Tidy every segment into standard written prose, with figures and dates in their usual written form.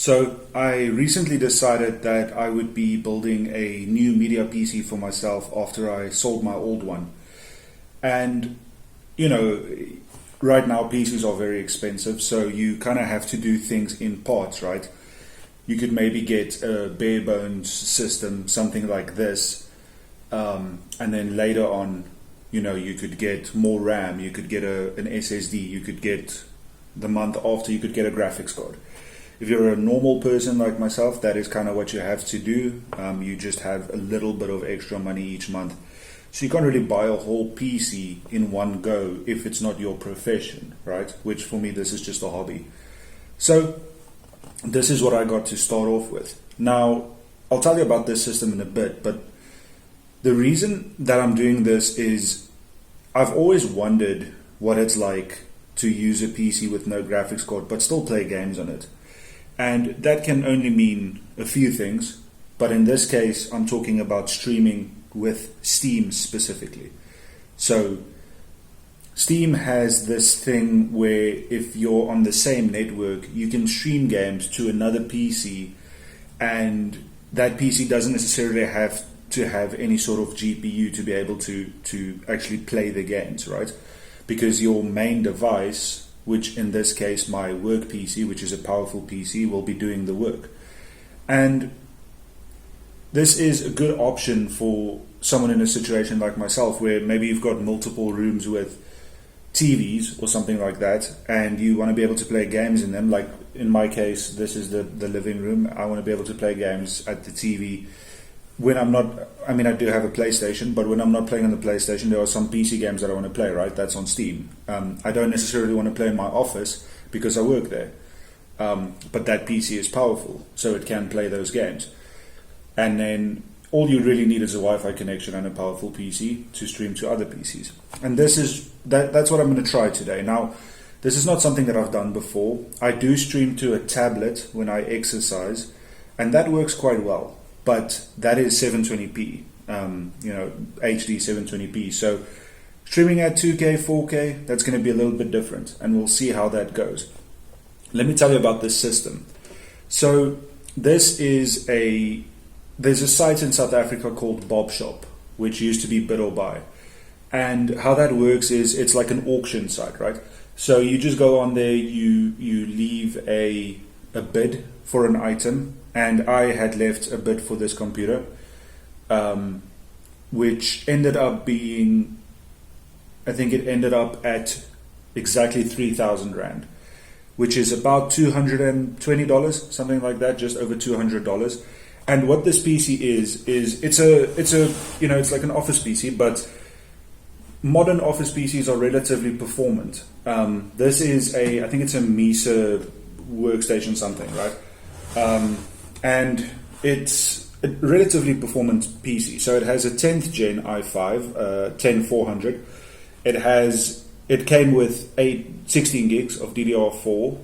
So I recently decided that I would be building a new media PC for myself after I sold my old one. And, you know, right now PCs are very expensive, so you kind of have to do things in parts, right? You could maybe get a bare bones system, something like this, and then later on, you could get more RAM, you could get an SSD, you could get the month after, you could get a graphics card. If you're a normal person like myself, that is kind of what you have to do. You just have a little bit of extra money each month. So you can't really buy a whole PC in one go if it's not your profession, right? Which for me, this is just a hobby. So this is what I got to start off with. Now, I'll tell you about this system in a bit, but the reason that I'm doing this is I've always wondered what it's like to use a PC with no graphics card but still play games on it. And that can only mean a few things, but in this case I'm talking about streaming with Steam specifically. So Steam has this thing where if you're on the same network, you can stream games to another PC, and that PC doesn't necessarily have to have any sort of GPU to be able to actually play the games, right? Because your main device, which in this case my work PC, which is a powerful PC, will be doing the work. And this is a good option for someone in a situation like myself where maybe you've got multiple rooms with TVs or something like that, and you want to be able to play games in them. Like in my case, this is the living room. I want to be able to play games at the TV when I'm not, I mean, I do have a PlayStation, but when I'm not playing on the PlayStation, there are some PC games that I want to play, right? That's on Steam. I don't necessarily want to play in my office because I work there. But that PC is powerful, so it can play those games. And then all you really need is a Wi-Fi connection and a powerful PC to stream to other PCs. And that's what I'm going to try today. Now, this is not something that I've done before. I do stream to a tablet when I exercise, and that works quite well. But that is 720p, HD 720p. So streaming at 2K, 4K, that's going to be a little bit different, and we'll see how that goes. Let me tell you about this system. So there's a site in South Africa called Bob Shop, which used to be Bid or Buy. And how that works is it's like an auction site, right? So you just go on there, you leave a bid for an item, and I had left a bid for this computer, which ended up being, I think it ended up at exactly 3,000 Rand, which is about $220, something like that, just over $200. And what this PC is it's like an office PC, but modern office PCs are relatively performant. This is I think it's a Mesa workstation something, right? And it's a relatively performant PC. So it has a 10th gen i5, 10400. It came with 16 gigs of DDR4.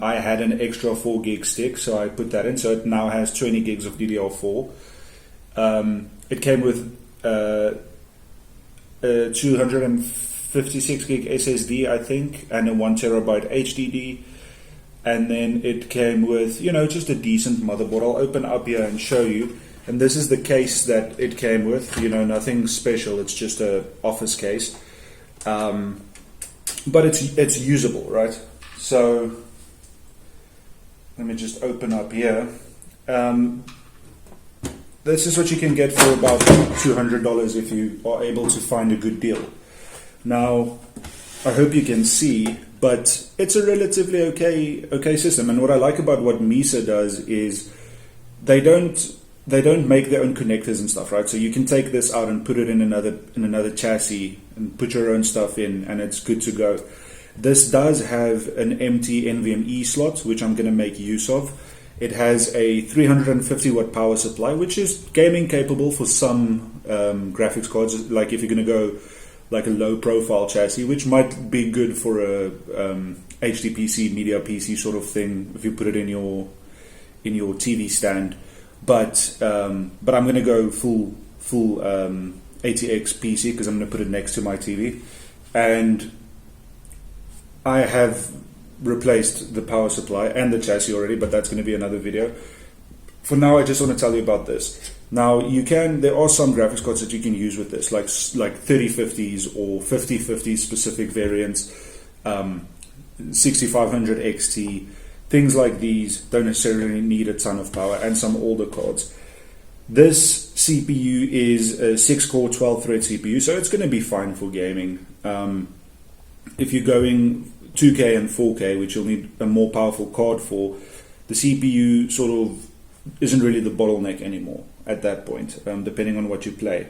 I had an extra 4 gig stick, so I put that in. So it now has 20 gigs of DDR4. It came with a 256 gig SSD, I think, and a 1 terabyte HDD. And then it came with, just a decent motherboard. I'll open up here and show you. And this is the case that it came with. Nothing special. It's just a office case. But it's usable, right? So let me just open up here. This is what you can get for about $200 if you are able to find a good deal. Now, I hope you can see, but it's a relatively okay system. And what I like about what Mesa does is they don't make their own connectors and stuff, right? So you can take this out and put it in another chassis and put your own stuff in, and it's good to go. This does have an empty NVMe slot, which I'm going to make use of. It has a 350 watt power supply, which is gaming capable for some graphics cards, like if you're going to go like a low profile chassis, which might be good for a HD PC, media PC sort of thing if you put it in your TV stand. But I'm going to go full ATX PC because I'm going to put it next to my TV, and I have replaced the power supply and the chassis already, but that's going to be another video. For now, I just want to tell you about this. Now, there are some graphics cards that you can use with this, like 3050s or 5050 specific variants, 6500 XT, things like these don't necessarily need a ton of power, and some older cards. This CPU is a 6-core, 12-thread CPU, so it's going to be fine for gaming. If you're going 2K and 4K, which you'll need a more powerful card for, the CPU sort of isn't really the bottleneck anymore at that point, depending on what you play.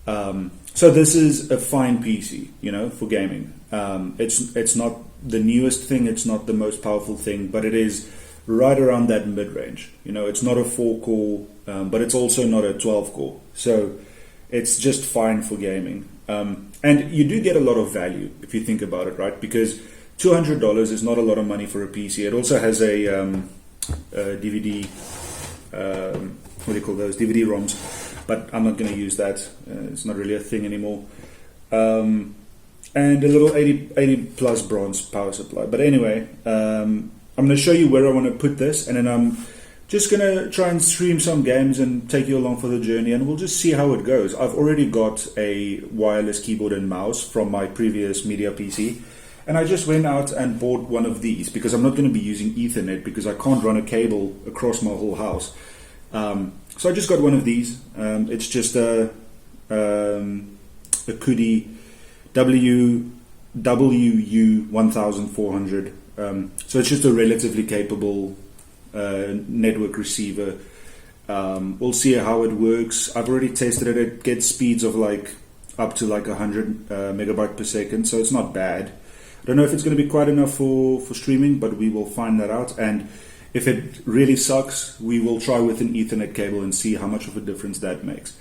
So this is a fine PC, for gaming. It's not the newest thing, it's not the most powerful thing, but it is right around that mid-range. It's not a 4-core, but it's also not a 12-core. So it's just fine for gaming. And you do get a lot of value if you think about it, right? Because $200 is not a lot of money for a PC. It also has a DVD, what do you call those? DVD ROMs. But I'm not going to use that. It's not really a thing anymore. And a little 80 plus bronze power supply. But anyway, I'm going to show you where I want to put this, and then I'm just going to try and stream some games and take you along for the journey, and we'll just see how it goes. I've already got a wireless keyboard and mouse from my previous media PC, and I just went out and bought one of these because I'm not going to be using Ethernet because I can't run a cable across my whole house. So I just got one of these. It's just a Kudi WU1400. So it's just a relatively capable network receiver. We'll see how it works. I've already tested it. It gets speeds of up to 100 megabyte per second, so it's not bad. I don't know if it's going to be quite enough for streaming, but we will find that out. And if it really sucks, we will try with an Ethernet cable and see how much of a difference that makes.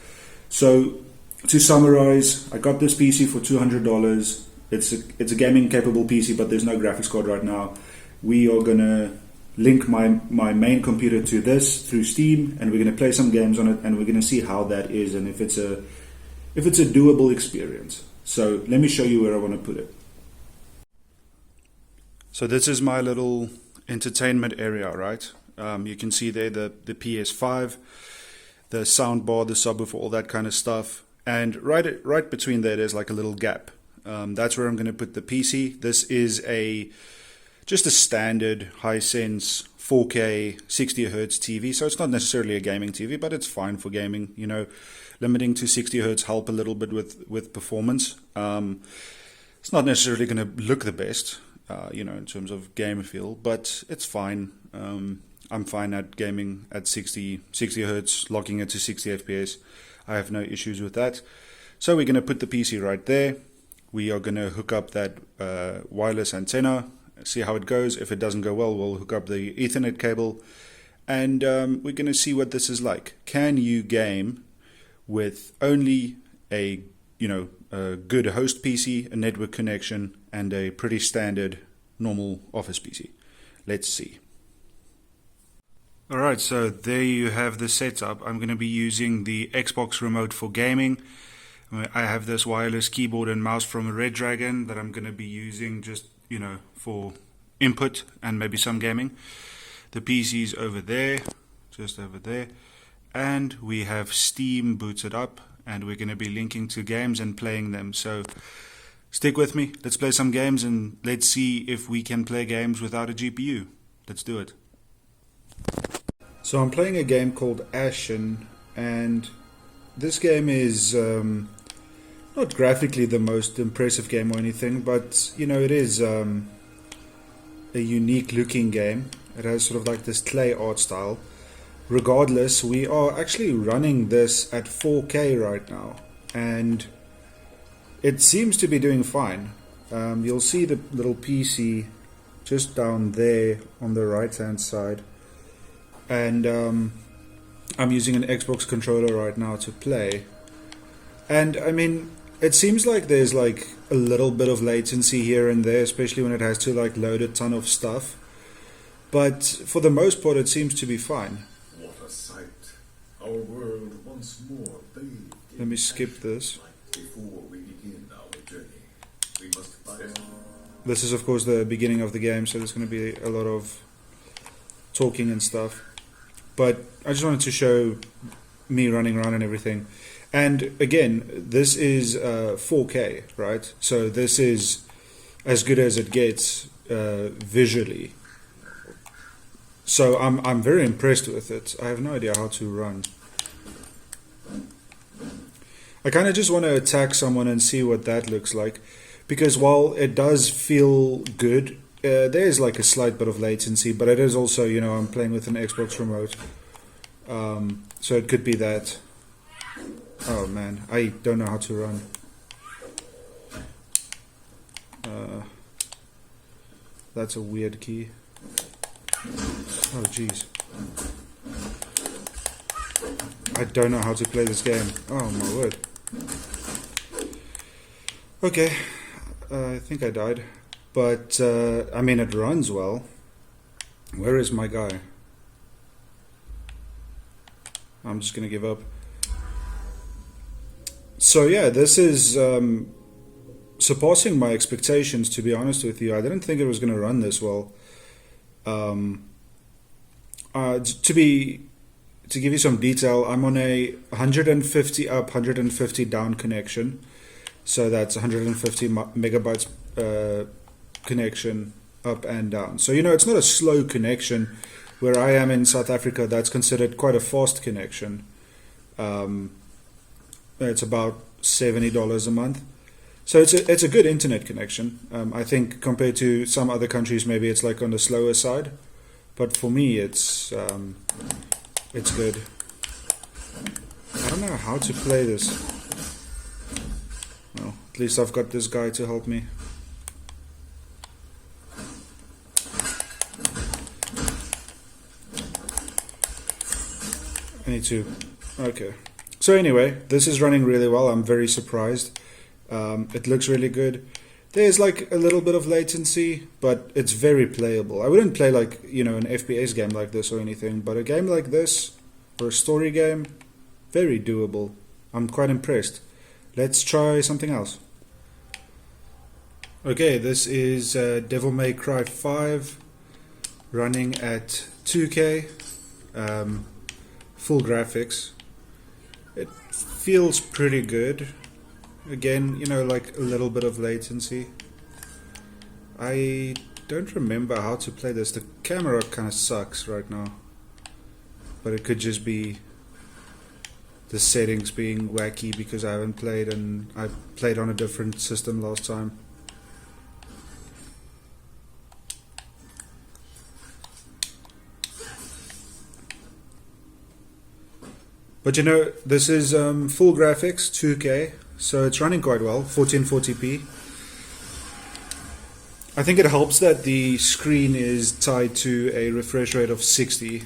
So to summarize, I got this PC for $200. It's a gaming capable PC, but there's no graphics card right now. We are going to link my main computer to this through Steam, and we're going to play some games on it, and we're going to see how that is and if it's a doable experience. So let me show you where I want to put it. So this is my little entertainment area, right? You can see there the PS5, the soundbar, the subwoofer, all that kind of stuff. And right between there, there's a little gap. That's where I'm going to put the PC. This is just a standard Hisense 4K 60 Hz TV. So it's not necessarily a gaming TV, but it's fine for gaming. Limiting to 60 Hz help a little bit with performance. It's not necessarily going to look the best, in terms of game feel, but it's fine. I'm fine at gaming at 60 Hz, locking it to 60 FPS. I have no issues with that. So we're going to put the PC right there. We are going to hook up that wireless antenna, see how it goes. If it doesn't go well, we'll hook up the Ethernet cable, and we're going to see what this is like. Can you game with only a good host PC, a network connection, and a pretty standard normal office PC? Let's see. Alright, so there you have the setup. I'm going to be using the Xbox remote for gaming. I have this wireless keyboard and mouse from Red Dragon that I'm going to be using just, for input and maybe some gaming. The PC's over there, just over there. And we have Steam booted up, and we're going to be linking to games and playing them. So stick with me. Let's play some games, and let's see if we can play games without a GPU. Let's do it. So I'm playing a game called Ashen, and this game is not graphically the most impressive game or anything, but it is a unique looking game. It has sort of this clay art style. Regardless, we are actually running this at 4K right now, and it seems to be doing fine. You'll see the little PC just down there on the right hand side, and I'm using an Xbox controller right now to play. And I mean, it seems like there's a little bit of latency here and there, especially when it has to load a ton of stuff, but for the most part it seems to be fine. What a sight. Our world once more bathed. Let me skip this. Before we begin our journey, we must find This is of course the beginning of the game, so there's going to be a lot of talking and stuff. But I just wanted to show me running around and everything. And again, this is 4K, right? So this is as good as it gets visually. So I'm very impressed with it. I have no idea how to run. I kind of just want to attack someone and see what that looks like, because while it does feel good, there's like a slight bit of latency, but it is also, you know, I'm playing with an Xbox remote, so it could be that. Oh man, I don't know how to run. That's a weird key. Oh jeez. I don't know how to play this game. Oh my word. Okay, I think I died. But, I mean, it runs well. Where is my guy? I'm just going to give up. So yeah, this is surpassing my expectations, to be honest with you. I didn't think it was going to run this well. To give you some detail, I'm on a 150 up, 150 down connection. So that's 150 megabytes connection up and down. So, you know, it's not a slow connection. Where I am in South Africa, that's considered quite a fast connection. It's about $70 a month. So it's a good internet connection. I think compared to some other countries, maybe it's like on the slower side. But for me, it's good. I don't know how to play this. Well, at least I've got this guy to help me. I need to... Okay. So anyway, this is running really well. I'm very surprised. It looks really good. There's like a little bit of latency, but it's very playable. I wouldn't play like, you know, an FPS game like this or anything, but a game like this, or a story game, very doable. I'm quite impressed. Let's try something else. Okay, this is Devil May Cry 5, running at 2K, full graphics. It feels pretty good. Again, you know, like a little bit of latency. I don't remember how to play this. The camera kind of sucks right now. But it could just be the settings being wacky because I haven't played, and I played on a different system last time. But you know, this is full graphics, 2K. So it's running quite well, 1440p. I think it helps that the screen is tied to a refresh rate of 60.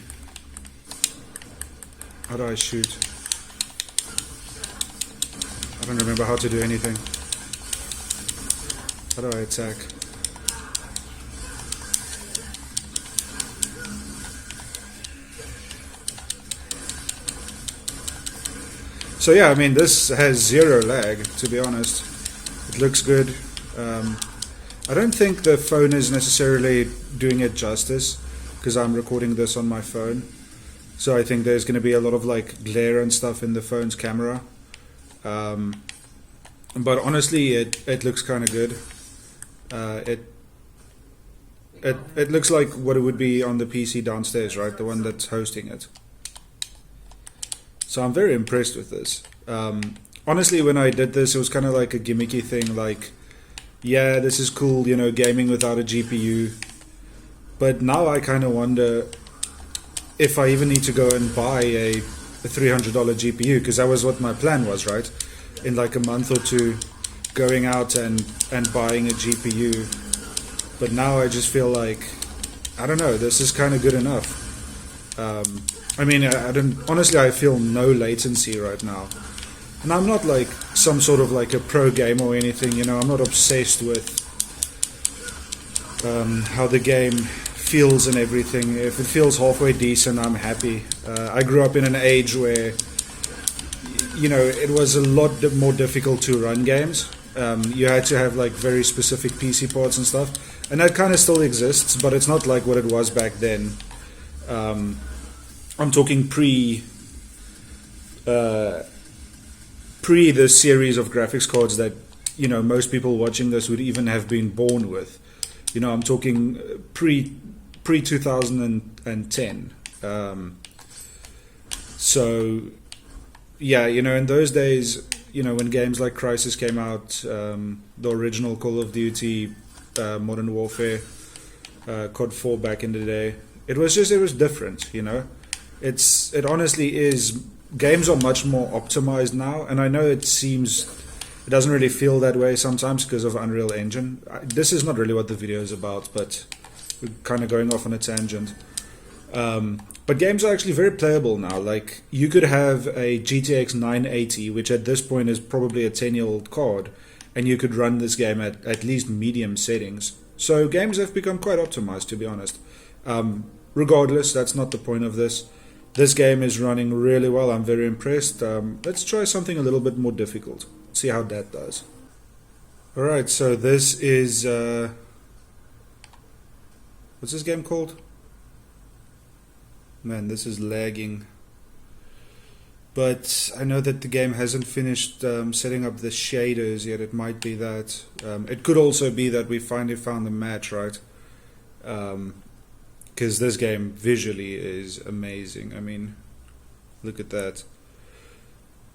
How do I shoot? I don't remember how to do anything. How do I attack? So yeah, I mean, this has zero lag, to be honest. It looks good. I don't think the phone is necessarily doing it justice, because I'm recording this on my phone. So I think there's going to be a lot of like glare and stuff in the phone's camera. But honestly, it looks kind of good. It looks like what it would be on the PC downstairs, right? The one that's hosting it. So I'm very impressed with this. Honestly, when I did this, it was kind of like a gimmicky thing, like, yeah, this is cool, you know, gaming without a GPU. But now I kind of wonder if I even need to go and buy a $300 GPU, because that was what my plan was, right? In like a month or two, going out and buying a GPU. But now I just feel like, I don't know, this is kind of good enough. I mean, honestly, I feel no latency right now. And I'm not like some sort of like a pro gamer or anything, you know, I'm not obsessed with how the game feels and everything. If it feels halfway decent, I'm happy. I grew up in an age where, you know, it was a lot more difficult to run games. You had to have like very specific PC ports and stuff, and that kind of still exists, but it's not like what it was back then. I'm talking pre this series of graphics cards that most people watching this would even have been born with. I'm talking pre 2010. So yeah, in those days, when games like Crysis came out, the original Call of Duty, Modern Warfare, COD 4 back in the day, it was different. It honestly is. Games are much more optimized now, and I know it doesn't really feel that way sometimes because of Unreal Engine. This is not really what the video is about, but we're kind of going off on a tangent. But games are actually very playable now. Like, you could have a GTX 980, which at this point is probably a 10-year-old card, and you could run this game at least medium settings. So games have become quite optimized, to be honest. Regardless, that's not the point of this. This game is running really well. I'm very impressed. Let's try something a little bit more difficult. See how that does. Alright, so this is... what's this game called? Man, this is lagging. But I know that the game hasn't finished setting up the shaders yet. It might be that. It could also be that we finally found the match, right? Because this game visually is amazing. I mean, look at that.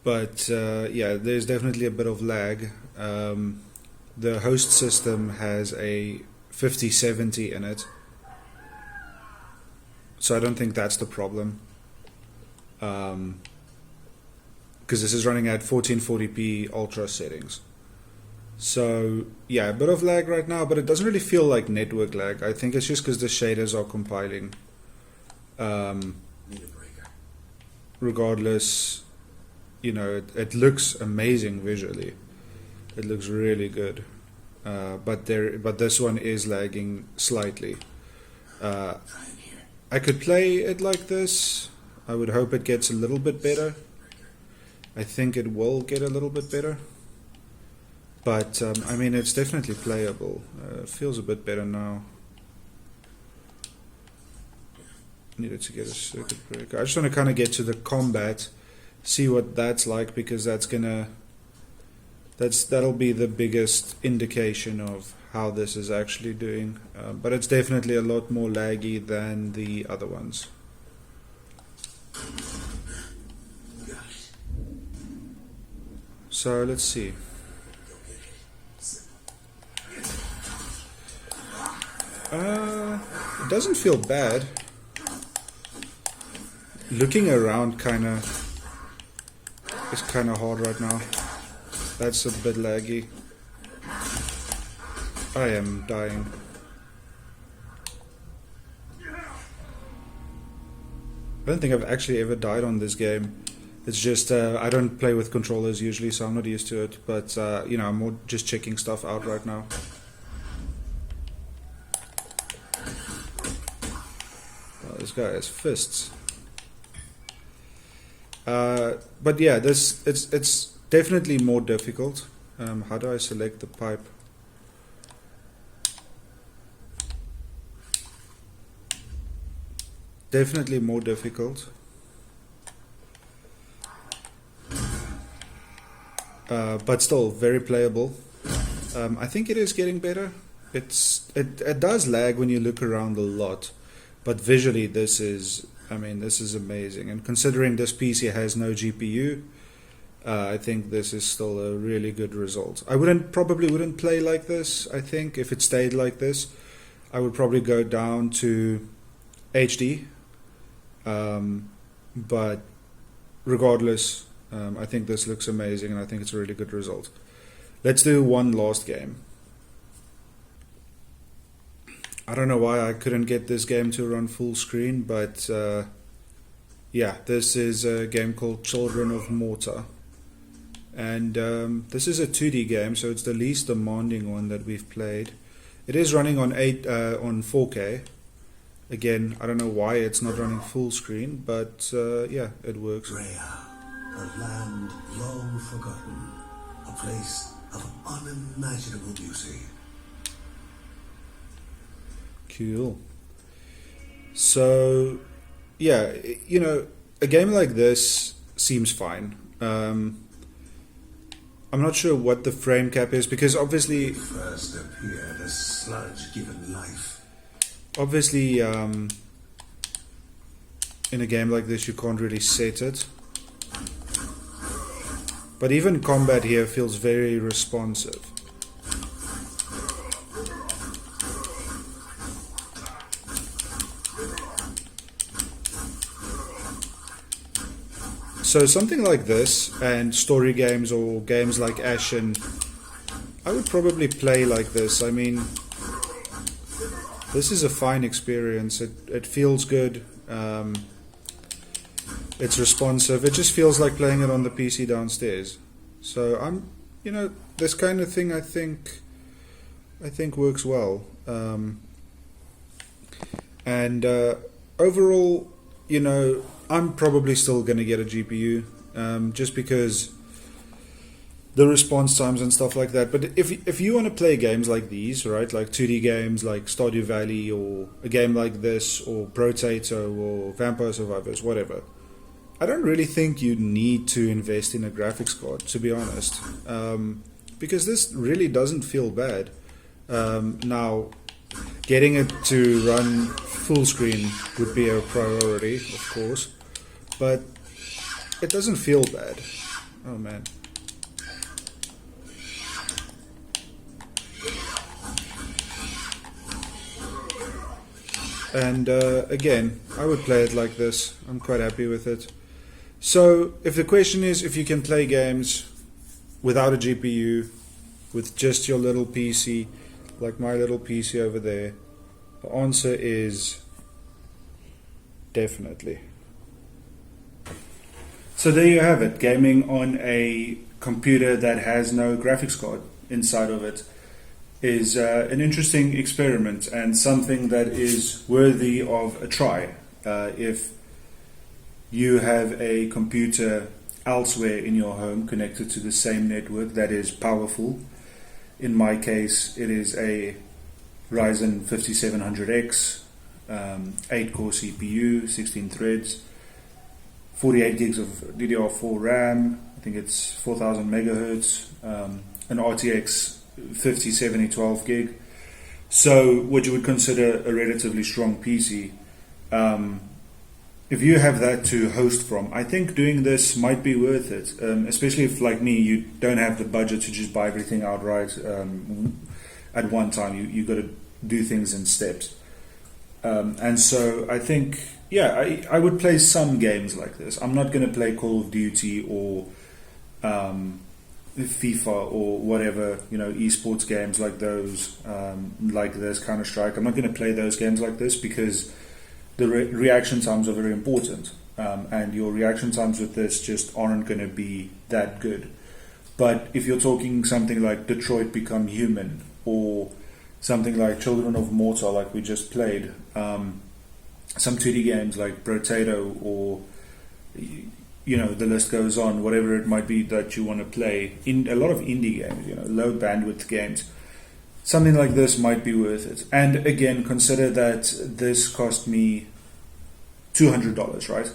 But yeah, there's definitely a bit of lag. The host system has a 5070 in it, so I don't think that's the problem. Because this is running at 1440p ultra settings. So yeah, a bit of lag right now, but it doesn't really feel like network lag. I think it's just because the shaders are compiling. Regardless, it looks amazing visually. It looks really good. But this one is lagging slightly. I could play it like this. I would hope it gets a little bit better. I think it will get a little bit better. But, I mean, it's definitely playable. It feels a bit better now. Needed to get a circuit breaker. I just want to kind of get to the combat, see what that's like, because that'll be the biggest indication of how this is actually doing. But it's definitely a lot more laggy than the other ones. So let's see. It doesn't feel bad. Looking around is kind of hard right now. That's a bit laggy. I am dying. I don't think I've actually ever died on this game. It's just I don't play with controllers usually, so I'm not used to it. But I'm more just checking stuff out right now. Oh, this guy has fists. But yeah, it's definitely more difficult. How do I select the pipe? Definitely more difficult. But still very playable. I think it is getting better. It does lag when you look around a lot, but visually this is amazing. And considering this PC has no GPU, I think this is still a really good result. I probably wouldn't play like this. I think if it stayed like this, I would probably go down to HD. But regardless, I think this looks amazing, and I think it's a really good result. Let's do one last game. I don't know why I couldn't get this game to run full screen, but yeah, this is a game called Children of Morta. And this is a 2D game, so it's the least demanding one that we've played. It is running on 4K. Again, I don't know why it's not running full screen, but yeah, it works. Rhea, a land long forgotten, a place of unimaginable beauty. Cool. So, yeah, a game like this seems fine. I'm not sure what the frame cap is because obviously, First appeared as sludge given life. in a game like this you can't really set it. But even combat here feels very responsive. So something like this and story games or games like Ashen, I would probably play like this. I mean, this is a fine experience. It feels good. It's responsive. It just feels like playing it on the PC downstairs. So this kind of thing I think works well. And overall, I'm probably still going to get a GPU, just because the response times and stuff like that. But if you want to play games like these, right, like 2D games like Stardew Valley or a game like this or Potato or Vampire Survivors, whatever, I don't really think you need to invest in a graphics card, to be honest, because this really doesn't feel bad. Now, getting it to run full screen would be a priority, of course, but it doesn't feel bad. Oh man. And again, I would play it like this. I'm quite happy with it. So if the question is if you can play games without a GPU, with just your little PC, like my little PC over there, the answer is definitely. So there you have it, gaming on a computer that has no graphics card inside of it is an interesting experiment and something that is worthy of a try. If you have a computer elsewhere in your home connected to the same network that is powerful, in my case it is a Ryzen 5700X, 8-core CPU, 16 threads, 48 gigs of DDR4 RAM, I think it's 4000 megahertz, an RTX 5070 12 gig. So what you would consider a relatively strong PC. If you have that to host from, I think doing this might be worth it, especially if, like me, you don't have the budget to just buy everything outright at one time. You got to do things in steps. And so I think, I would play some games like this. I'm not going to play Call of Duty or FIFA or whatever, esports games like those, like this, Counter-Strike. I'm not going to play those games like this because the reaction times are very important, and your reaction times with this just aren't going to be that good. But if you're talking something like Detroit Become Human or something like Children of Morta, like we just played, some 2D games like Potato or the list goes on, whatever it might be that you want to play, in a lot of indie games, low bandwidth games, something like this might be worth it. And again, consider that this cost me $200, right?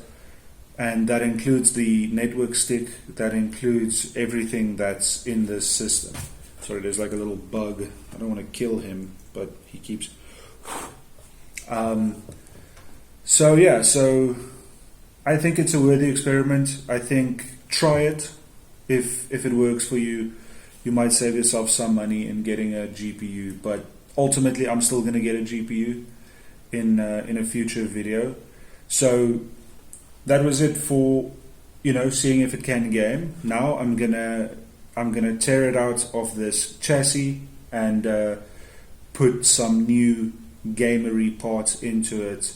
And that includes the network stick, that includes everything that's in this system. Sorry, there's like a little bug. I don't want to kill him, but he keeps... So I think it's a worthy experiment. I think try it. If it works for you, you might save yourself some money in getting a GPU. But ultimately, I'm still going to get a GPU in a future video. So that was it for seeing if it can game. Now I'm gonna tear it out of this chassis and put some new gamery parts into it.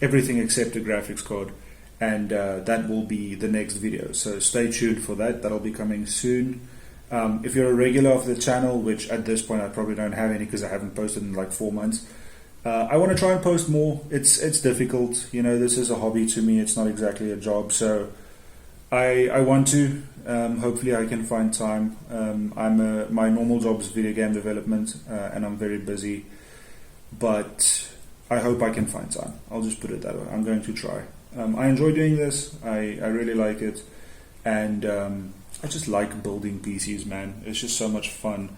Everything except a graphics card, and that will be the next video, so stay tuned for that. That'll be coming soon. If you're a regular of the channel, which at this point I probably don't have any because I haven't posted in like 4 months, I want to try and post more. It's difficult, this is a hobby to me, it's not exactly a job, so I want to. Hopefully, I can find time. My normal job is video game development, and I'm very busy. But I hope I can find time. I'll just put it that way. I'm going to try. I enjoy doing this. I really like it, and I just like building PCs, man. It's just so much fun.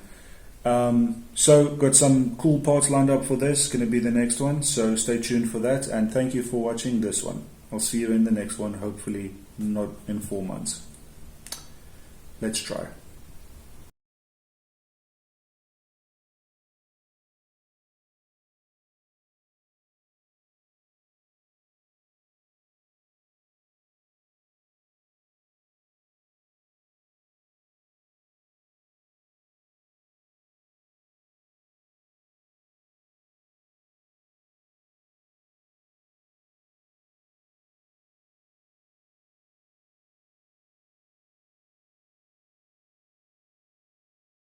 So got some cool parts lined up for this. Going to be the next one. So stay tuned for that. And thank you for watching this one. I'll see you in the next one. Hopefully not in 4 months. Let's try.